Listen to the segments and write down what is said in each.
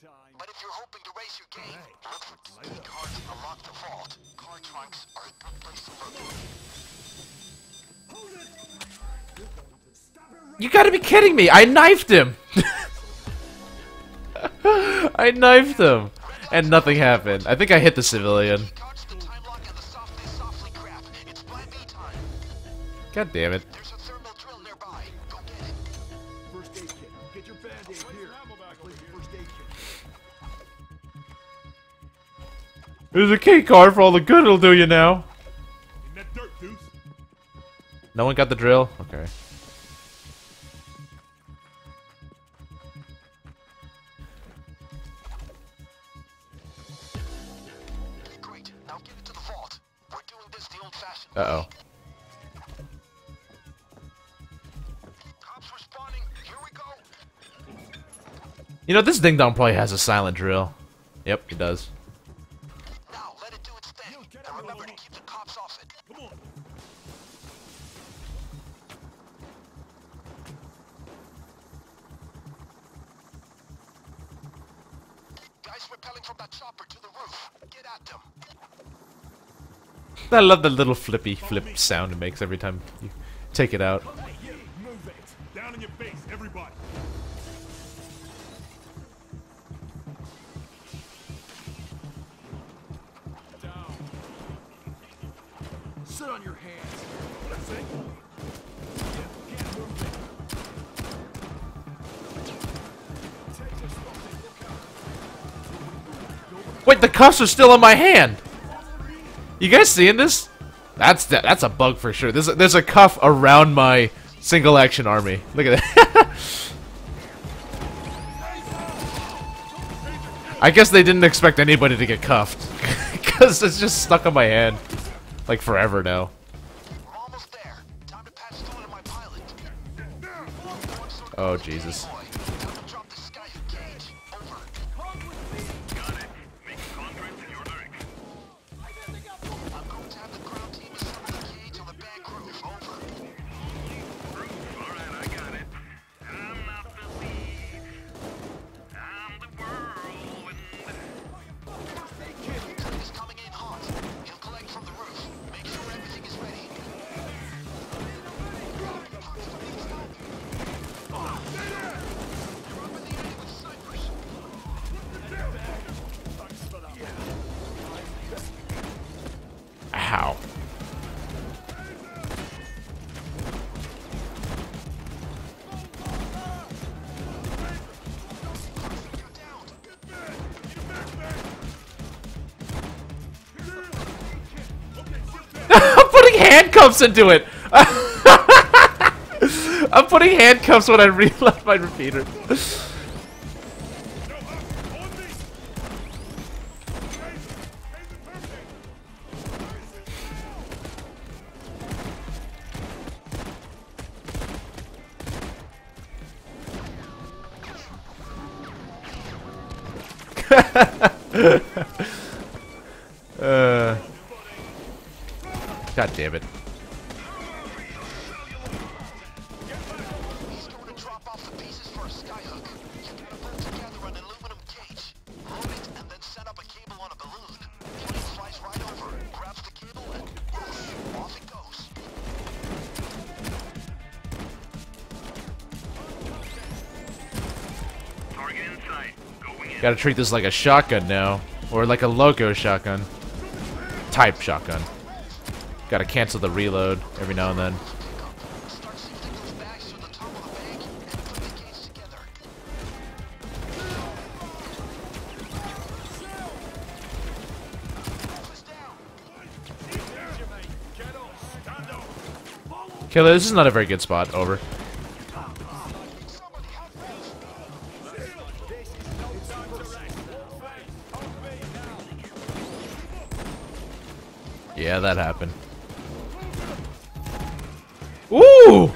But if you're hoping to raise your game, look for key cards in the locked vault. Card trunks are a good place to look. You gotta be kidding me! I knifed him! I knifed him! And nothing happened. I think I hit the civilian. God damn it. There's a thermal drill nearby. Go get it. First aid kit. Get your band-aid here. First aid kit. There's a key card for all the good it'll do you now. No one got the drill? Okay. Great. Now get it to the vault. We're doing this the old-fashioned way. Uh-oh. Cops responding. Here we go. You know, this ding-dong probably has a silent drill. Yep, it does. Now let it do its thing. And remember to keep the cops off it. Come on. Guys repelling from that chopper to the roof. Get at them. I love the little flippy flip sound it makes every time you take it out. Move it. Down in your face, everybody. Down. Sit on your hands. That's it. Can't move it. Take this fucking look out. Wait, the cuffs are still in my hand! You guys seeing this? That's a bug for sure. There's a cuff around my single action army. Look at that. I guess they didn't expect anybody to get cuffed. Because it's just stuck on my hand. Like forever now. We're almost there. Time to patch through to my pilot. Oh, Jesus. Time to drop the skyhook cage. Over. Got it. Make contracts in your lyric. I'm going to have the ground team assemble the cage on the back roof. Over. Alright, I got it. I'm not the lead. I'm the whirlwind. Train is coming in hot. He'll collect from the roof. Make sure everything is ready. You're up in the air with snipers. Ow. You're down. I'm putting handcuffs into it! I'm putting handcuffs when I reload my repeater. God damn it. He's going to drop off the pieces for a skyhook. You gotta put together an aluminum cage. Load it and then set up a cable on a balloon. Plane flies right over, grabs the cable, and whoosh, off it goes. Target in sight. Going in. Gotta treat this like a shotgun now. Or like a loco shotgun. Type shotgun. Gotta cancel the reload every now and then. Start shifting those bags to the top of the bag and put the cage together. Roof is down. Killer, this is not a very good spot. Over. Somebody help me. Yeah, that happened. Ooh!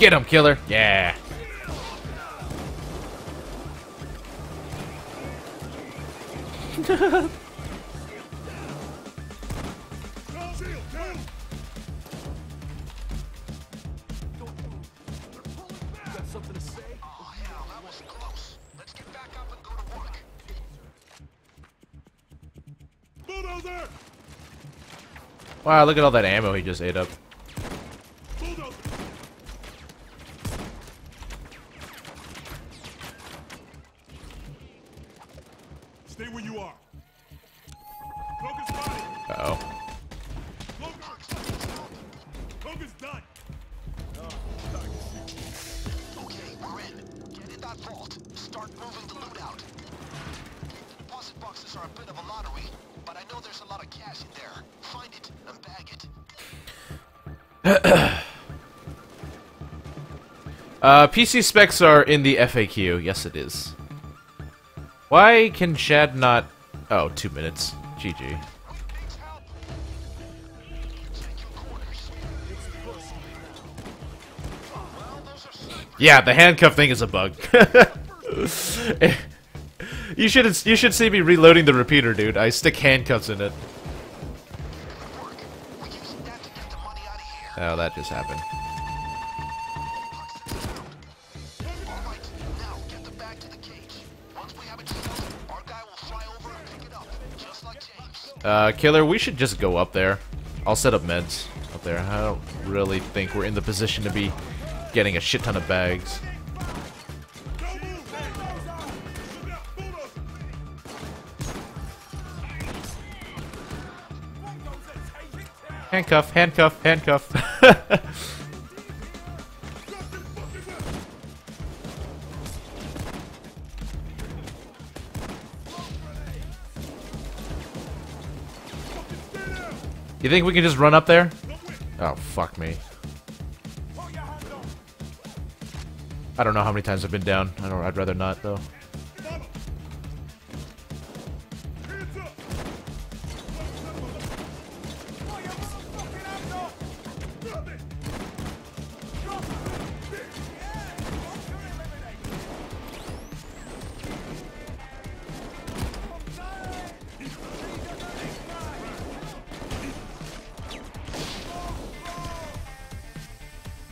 Get him, killer. Yeah. Oh, hell, that was close. Let's get back up and go to work. Bulldozer! Wow, look at all that ammo he just ate up. Bulldozer! Stay where you are. Focus body. Uh-oh. Focus done. Okay, we're in. Get in that vault. Start moving the loot out. Deposit boxes are a bit of a lottery, but I know there's a lot of cash in there. Find it and bag it. PC specs are in the FAQ. Yes, it is. Why can Chad not... Oh, 2 minutes. GG. Needs help. Check your corners. Well, those are snipers. Yeah, the handcuff thing is a bug. You should see me reloading the repeater, dude. I stick handcuffs in it. Good work. We're using that to get the money out of here. Oh, that just happened. All right, now get the bag to the cage. Once we have it sealed, our guy will fly over and pick it up, just like James. Killer, we should just go up there. I'll set up meds up there. I don't really think we're in the position to be getting a shit ton of bags. Handcuff, handcuff, handcuff. You think we can just run up there? Oh, fuck me. I don't know how many times I've been down. I'd rather not, though.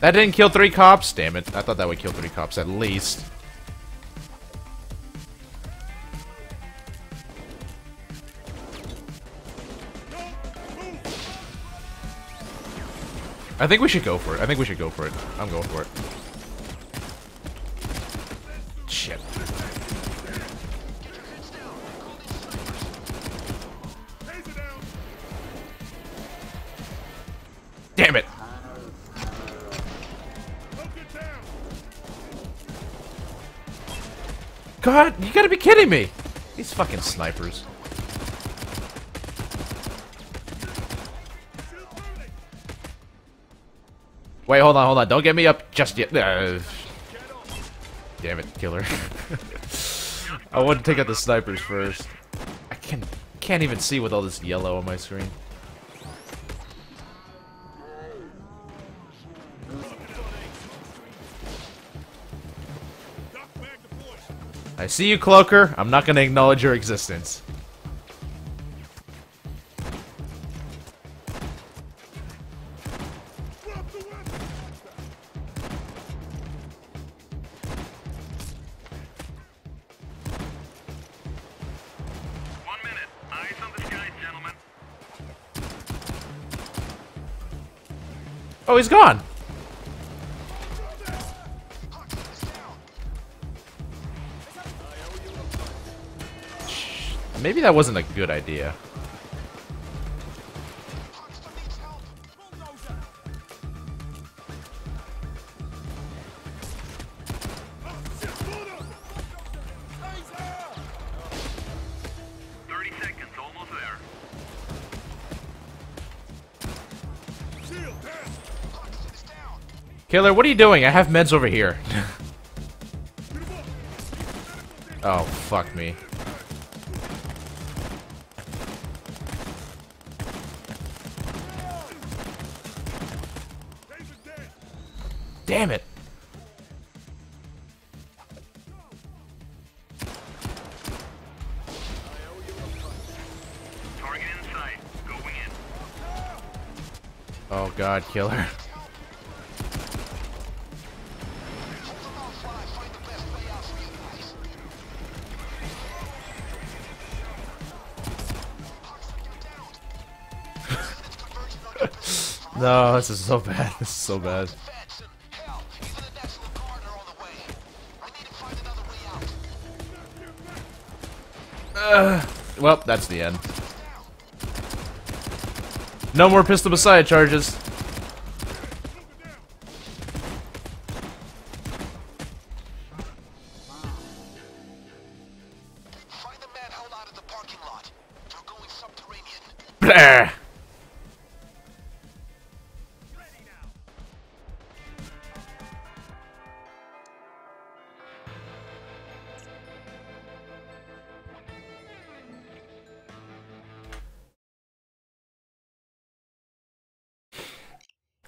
That didn't kill 3 cops? Damn it. I thought that would kill 3 cops at least. I think we should go for it. I think we should go for it. I'm going for it. Shit. Damn it. God, you gotta be kidding me! These fucking snipers. Wait, hold on. Don't get me up just yet. Damn it, killer. I want to take out the snipers first. I can't even see with all this yellow on my screen. I see you, Cloaker. I'm not gonna acknowledge your existence. Oh, he's gone. Maybe that wasn't a good idea. Killer, what are you doing? I have meds over here. Oh, fuck me. Damn it. Oh god, killer. No, this is so bad. This is so bad. Well, that's the end. No more pistol Messiah charges. Find the man held out of the parking lot. They're going subterranean. Blah.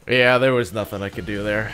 Yeah, there was nothing I could do there.